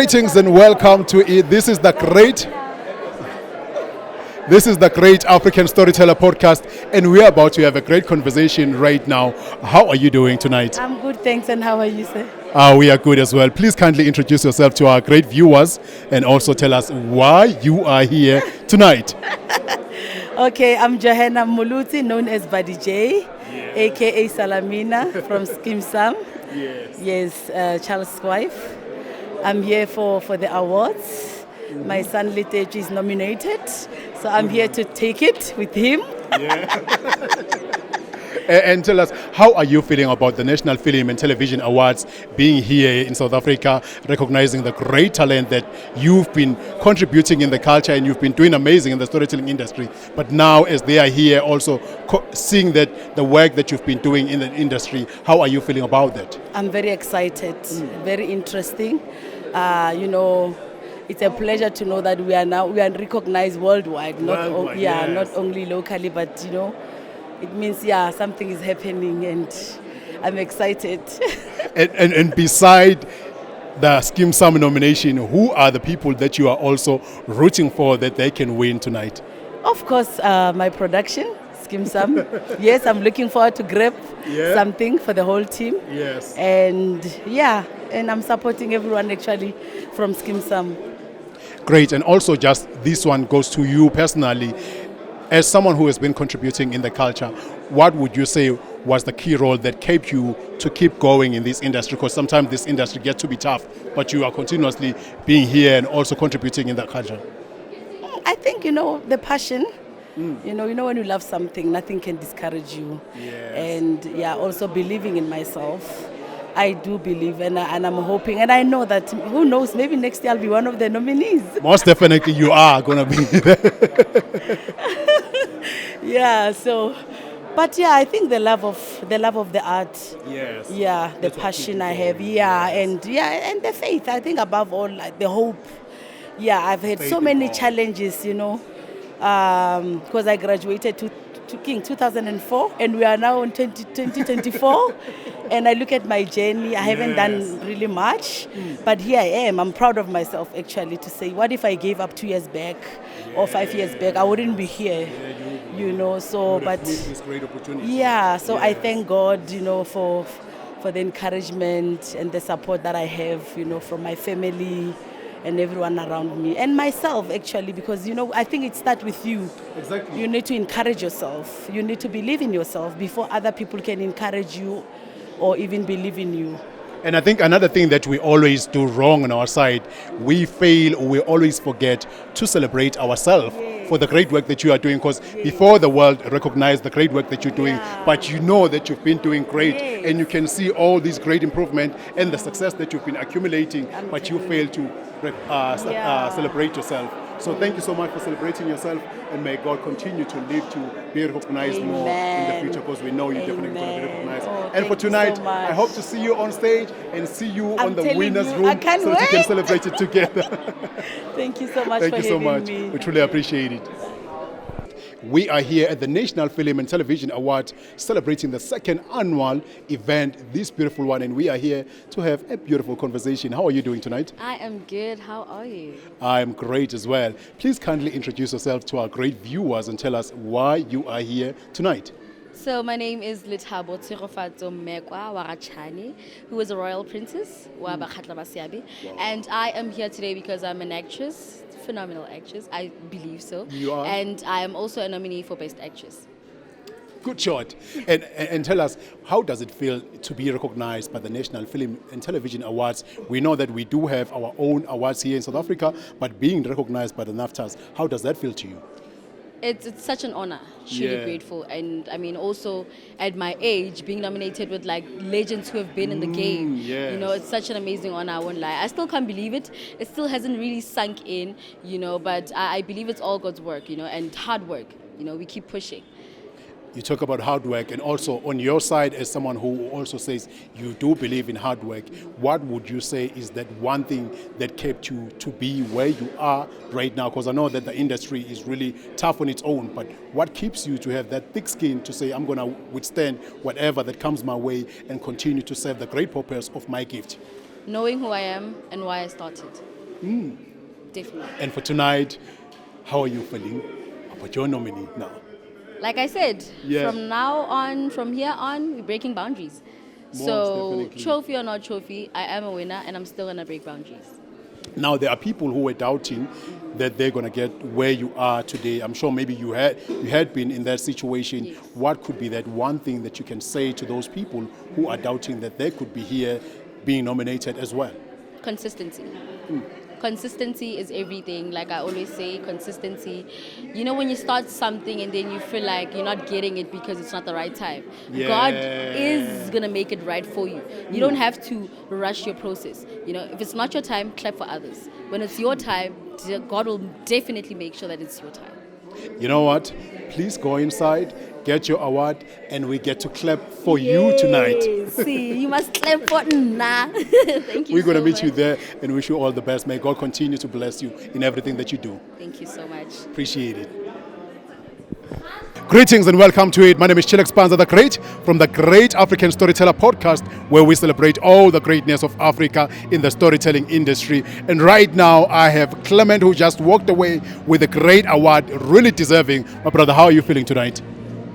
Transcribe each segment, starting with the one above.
Greetings and welcome to it. This is the Great African Storyteller Podcast, and we are about to have a great conversation right now. How are you doing tonight? I'm good, thanks. And how are you, sir? We are good as well. Please kindly introduce yourself to our great viewers and also tell us why you are here tonight. Okay, I'm Johanna Molotsi, known as Buddy J, aka Salamina from Skim Sam. Yes, Charles' wife. I'm here for the awards. My son Lethabo is nominated, so I'm here to take it with him. And tell us, how are you feeling about the National Film and Television Awards being here in South Africa, recognizing the great talent that you've been contributing in the culture and you've been doing amazing in the storytelling industry. But now as they are here also seeing that the work that you've been doing in the industry, how are you feeling about that? I'm very excited, very interesting. It's a pleasure to know that we are recognized worldwide, not only locally, but it means something is happening, and I'm excited. and beside the Skim Sami nomination, who are the people that you are also rooting for that they can win tonight? Of course, my production, Skim Sam. Yes, I'm looking forward to grab something for the whole team. Yes. And I'm supporting everyone actually from Skim Sam. Great, and also just this one goes to you personally. As someone who has been contributing in the culture, what would you say was the key role that kept you to keep going in this industry? Because sometimes this industry gets to be tough, but you are continuously being here and also contributing in the culture. I think, the passion. When you love something, nothing can discourage you. Yes. And also believing in myself. I do believe, and I'm hoping, and I know that, who knows, maybe next year I'll be one of the nominees. Most definitely you are going to be there. I think the love of the art. Yes. Yeah, the passion I have. And the faith. I think above all, like the hope. Yeah, I've had so many challenges, because I graduated to 2004, and we are now in 2024. And I look at my journey, I haven't done really much, but here I am. I'm proud of myself actually to say, what if I gave up 2 years back or 5 years back? I wouldn't be here, This great opportunity. I thank God, for the encouragement and the support that I have, from my family and everyone around me, and myself actually, because I think it starts with you. Exactly. You need to encourage yourself. You need to believe in yourself before other people can encourage you or even believe in you. And I think another thing that we always do wrong on our side, we fail or we always forget to celebrate ourselves for the great work that you are doing, because before the world recognize the great work that you're doing, but you know that you've been doing great, and you can see all these great improvement and the success that you've been accumulating, but you fail to celebrate yourself. So thank you so much for celebrating yourself, and may God continue to live to be recognized more in the future, because we know you're definitely going to be recognized. And for tonight, I hope to see you on stage and see you on the winner's room so that we can celebrate it together. Thank you so much Thank for you so having much. me. We truly appreciate it. We are here at the National Film and Television Awards, celebrating the second annual event, this beautiful one, and we are here to have a beautiful conversation. How are you doing tonight? I am good. How are you? I'm great as well. Please kindly introduce yourself to our great viewers and tell us why you are here tonight. So my name is Lethabo Mekoa Warachani, who is a royal princess, and I am here today because I'm an actress, phenomenal actress, I believe so. You are? And I am also a nominee for Best Actress. Good shot. And tell us, how does it feel to be recognized by the National Film and Television Awards? We know that we do have our own awards here in South Africa, but being recognized by the NAFTAs, how does that feel to you? It's such an honor, truly grateful. And I mean, also at my age, being nominated with like legends who have been in the game, it's such an amazing honor, I won't lie. I still can't believe it. It still hasn't really sunk in, but I believe it's all God's work, and hard work. We keep pushing. You talk about hard work, and also on your side, as someone who also says you do believe in hard work, what would you say is that one thing that kept you to be where you are right now? Because I know that the industry is really tough on its own, but what keeps you to have that thick skin to say, I'm going to withstand whatever that comes my way and continue to serve the great purpose of my gift? Knowing who I am and why I started. Definitely. And for tonight, how are you feeling about your nominee now? Like I said, Yeah. from here on, we're breaking boundaries. So, definitely. trophy or not trophy, I am a winner and I'm still going to break boundaries. Now, there are people who were doubting that they're going to get where you are today. I'm sure maybe you had been in that situation. Yes. What could be that one thing that you can say to those people who are doubting that they could be here being nominated as well? Consistency. Consistency is everything. Like I always say, consistency. You know, when you start something and then you feel like you're not getting it because it's not the right time, Yeah. God is going to make it right for you. You don't have to rush your process. You know, if it's not your time, clap for others. When it's your time, God will definitely make sure that it's your time. You know what? Please go inside, get your award, and we get to clap for you tonight. See, you must clap for Nah. Thank you. We're going to so meet you much. there and wish you all the best. May God continue to bless you in everything that you do. Thank you so much. Appreciate it. Greetings and welcome to it. My name is Chilex Panza the Great from the Great African Storyteller Podcast, where we celebrate all the greatness of Africa in the storytelling industry. And right now I have Clement, who just walked away with a great award, really deserving. My brother, how are you feeling tonight?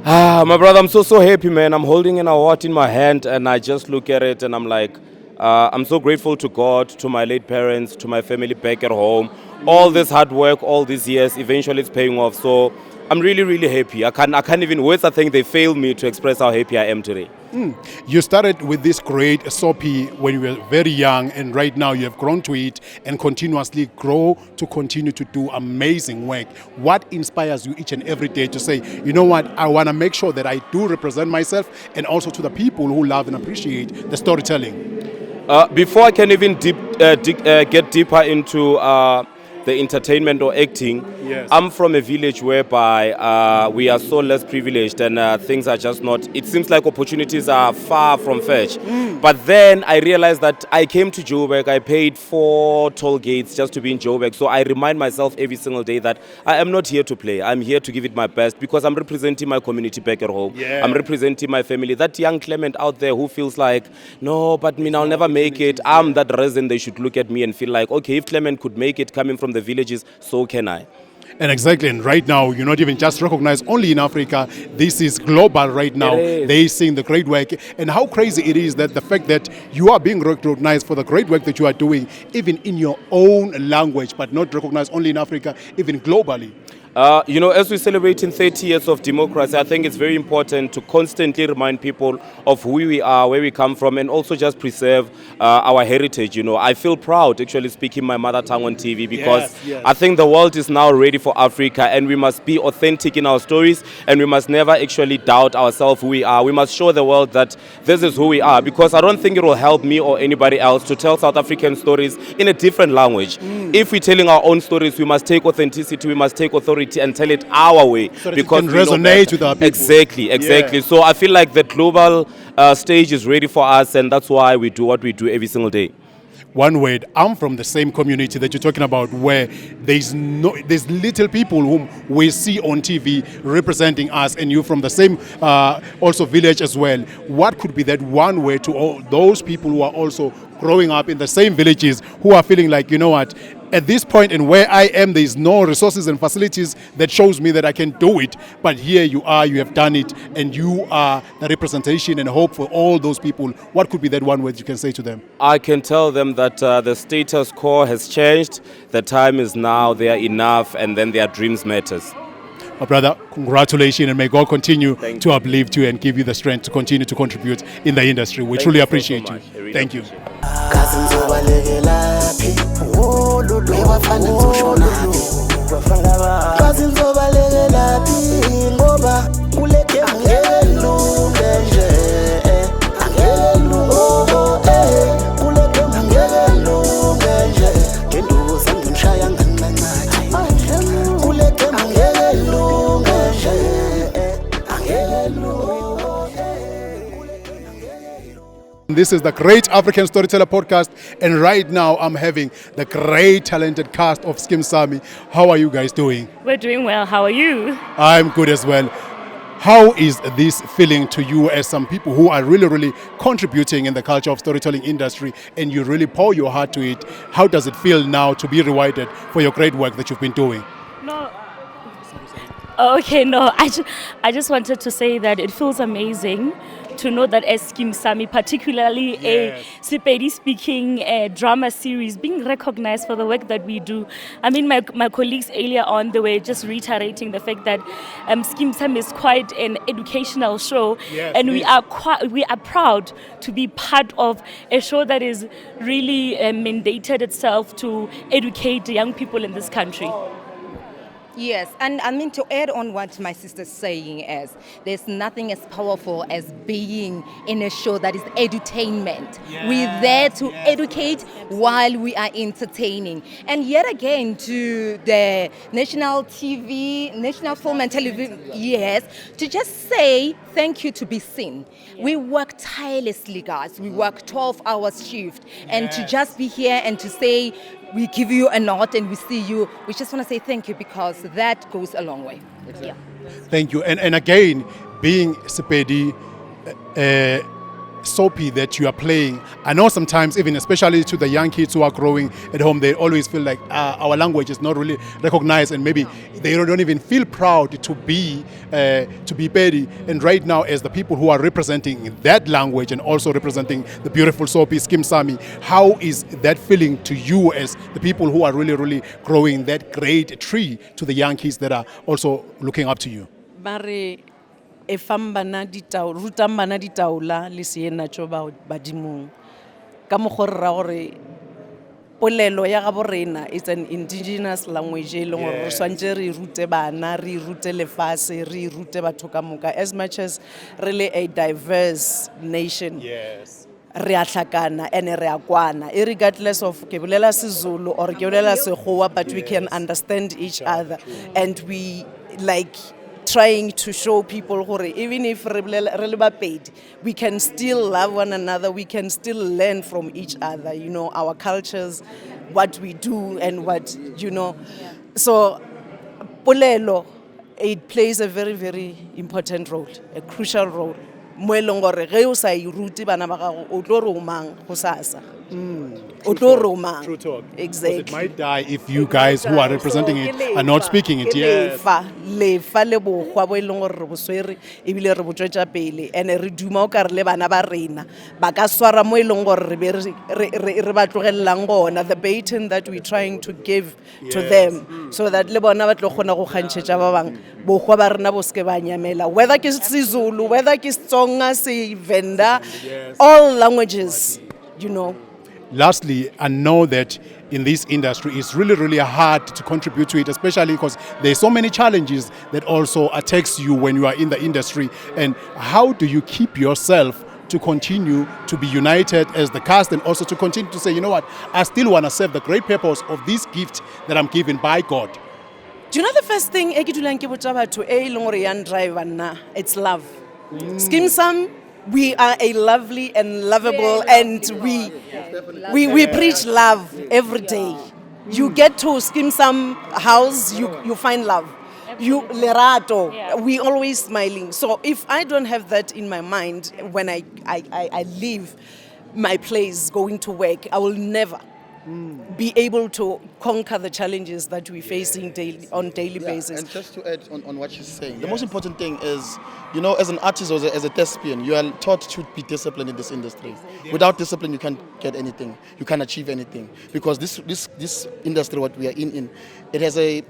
My brother, I'm so happy, man. I'm holding an award in my hand and I just look at it and I'm like, I'm so grateful to God, to my late parents, to my family back at home. All this hard work, all these years, eventually it's paying off. So I'm really happy. I can't even words. I think they failed me to express how happy I am today. You started with this great soapy when you were very young, and right now you have grown to it and continuously grow to continue to do amazing work. What inspires you each and every day to say, you know what, I want to make sure that I do represent myself and also to the people who love and appreciate the storytelling? Before I can even get deeper into the entertainment or acting, Yes. I'm from a village whereby we are so less privileged and things are just not, it seems like opportunities are far from fetch. But then I realized that I came to Joburg, I paid 4 toll gates just to be in Joburg. So I remind myself every single day that I am not here to play, I'm here to give it my best because I'm representing my community back at home. Yeah. I'm representing my family. That young Clement out there who feels like, no, but I'll never make it. I'm that reason they should look at me and feel like, okay, if Clement could make it coming from the villages, so can I. And exactly, and right now you're not even just recognized only in Africa. This is global right now. They're seeing the great work, and how crazy it is that the fact that you are being recognized for the great work that you are doing, even in your own language, but not recognized only in Africa, even globally. As we celebrate in 30 years of democracy, I think it's very important to constantly remind people of who we are, where we come from, and also just preserve our heritage. I feel proud actually speaking my mother tongue on TV because Yes. I think the world is now ready for Africa and we must be authentic in our stories and we must never actually doubt ourselves who we are. We must show the world that this is who we are because I don't think it will help me or anybody else to tell South African stories in a different language. If we're telling our own stories, we must take authenticity, we must take authority and tell it our way So that because it can we know resonate better. with our people. Exactly. Yeah. So I feel like the global stage is ready for us and that's why we do what we do every single day. One word, I'm from the same community that you're talking about where there's little people whom we see on TV representing us, and you from the same also village as well. What could be that one way to all those people who are also growing up in the same villages who are feeling like, you know what, at this point and where I am, there's no resources and facilities that shows me that I can do it. But here you are, you have done it, and you are the representation and hope for all those people. What could be that one word you can say to them? I can tell them that the status quo has changed. The time is now, they are enough, and then their dreams matters. My brother, congratulations, and may God continue Thank to you. uplift you and give you the strength to continue to contribute in the industry. We truly appreciate you. much. I really Thank you. appreciate it. Kazi ngizobalekela webafana ngizoshonaphi kazi ngizobalekela ngoba kule game ngeke ngilunge nje angeke ngilunge kule game ngeke ngilunge nje ngenduku sengimshaya ngancancane kule game ngeke ngilunge nje angeke ngilunge. This is the Great African Storyteller Podcast, and right now I'm having the great talented cast of Skim Sami. How are you guys doing? We're doing well. How are you? I'm good as well. How is this feeling to you as some people who are really, really contributing in the culture of storytelling industry and you really pour your heart to it? How does it feel now to be rewarded for your great work that you've been doing? No. Okay, no, I just wanted to say that it feels amazing to know that as Skim Sami, particularly a Sepedi speaking drama series, being recognized for the work that we do. I mean, my colleagues earlier on, they were just reiterating the fact that Skim Sami is quite an educational show, and we are proud to be part of a show that is really mandated itself to educate the young people in this country. Yes, and I mean to add on what my sister's saying is, there's nothing as powerful as being in a show that is edutainment. We're there to educate while we are entertaining. And yet again, to the national TV, national film and television, to just say thank you to be seen. We work tirelessly, guys. We work 12 hours shift. And to just be here and to say, we give you a nod and we see you. We just want to say thank you because that goes a long way. Exactly. Thank you. And again, being Sepedi, soapy that you are playing, I know sometimes even especially to the young kids who are growing at home, they always feel like our language is not really recognized and maybe they don't even feel proud to be Pedi. And right now, as the people who are representing that language and also representing the beautiful soapy Skim Sami, how is that feeling to you as the people who are really, really growing that great tree to the young kids that are also looking up to you? E fang bana ditaola, rutang bana ditaola le seena tšo badimong. Ka mokgwa re ra gore polelo ya gabo rena, it's an indigenous language e leng gore re swantse re rute bana, re rute lefase, re rute batho ka moka. As much as really a diverse nation. Yes. Re a hlakana and re a kwana, regardless of ke bolela seZulu or ke bolela sekgowa, but we can understand each other and we like trying to show people even if we can still love one another, we can still learn from each other, you know, our cultures, what we do and what, you know. So polelo, it plays a very, very important role, a crucial role. Mo eleng gore ge o sa iruti bana ba gago o tlo re mang go sasa. True talk. Exactly. It might die if you guys who are representing it are not speaking it. Lefa le bogwa bo eleng gore re bo swere ebile re bo tswetsa pele and re duma o ka re le bana ba rena ba ka swara mo eleng gore re ba tlogellang gona, the baton that we trying to give to them so that le bona ba tlo kgona go kgantšhetša ba bang bogwa ba rena bo ske ba nyamela, whether ke seZulu, whether ke Tsonga, Venda, all languages, you know. Lastly, I know that in this industry it's really, really hard to contribute to it, especially because there's so many challenges that also attacks you when you are in the industry. And how do you keep yourself to continue to be united as the cast and also to continue to say, you know what, I still want to serve the great purpose of this gift that I'm given by God? Do you know the first thing it's love. Skim Sam, we are a lovely and lovable and we preach love every day. You get to Skim Sam house, you find love. You lerato, we always smiling. So if I don't have that in my mind when I leave my place going to work, I will never be able to conquer the challenges that we're facing on daily basis. And just to add on what she's saying, the most important thing is, you know, as an artist or as a thespian, you are taught to be disciplined in this industry. Without discipline, you can't get anything. You can't achieve anything. Because this industry, what we are in, it has a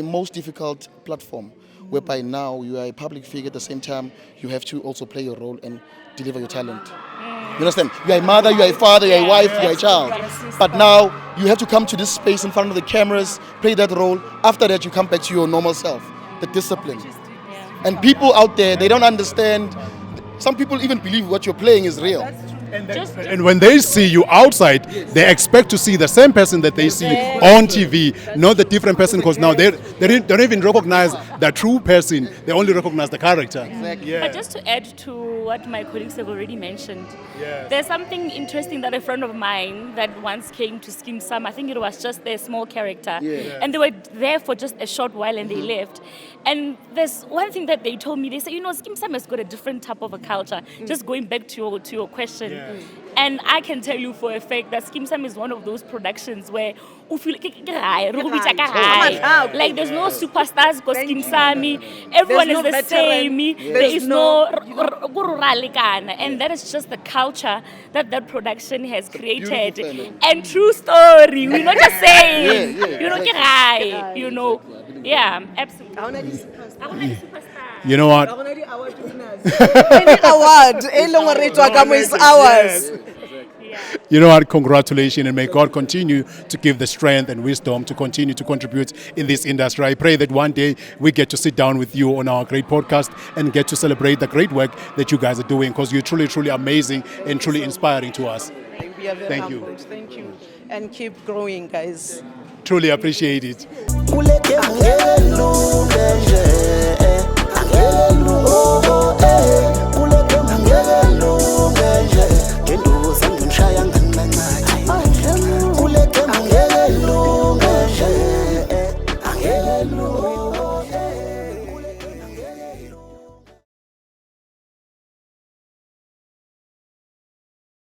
most difficult platform, whereby now you are a public figure at the same time, you have to also play your role and deliver your talent. You understand? You are a mother, you are a father, you are a wife, you are a child. But now you have to come to this space in front of the cameras, play that role. After that, you come back to your normal self, the discipline. And people out there, they don't understand. Some people even believe what you're playing is real. And when they see you outside, they expect to see the same person that they see on TV, not the different person, because now they don't even recognize the true person. They only recognize the character. Exactly. Yeah. But just to add to what my colleagues have already mentioned, there's something interesting that a friend of mine that once came to Skim Sam, I think it was just their small character, and they were there for just a short while and they left. And there's one thing that they told me, they said, Skim Sam has got a different type of a culture, just going back to your question. And I can tell you for a fact that Skim Sam is one of those productions where like there's no superstars because Skim Sami, everyone is the same. There is no and that is just the culture that production has created. And true story, we're not just saying, yeah, absolutely. You know what? You know what? Congratulations, and may God continue to give the strength and wisdom to continue to contribute in this industry. I pray that one day we get to sit down with you on our great podcast and get to celebrate the great work that you guys are doing, because you're truly, truly amazing and truly inspiring to us. We are very Thank humbled. you. Thank you. And keep growing, guys. Truly appreciate it. Angelo,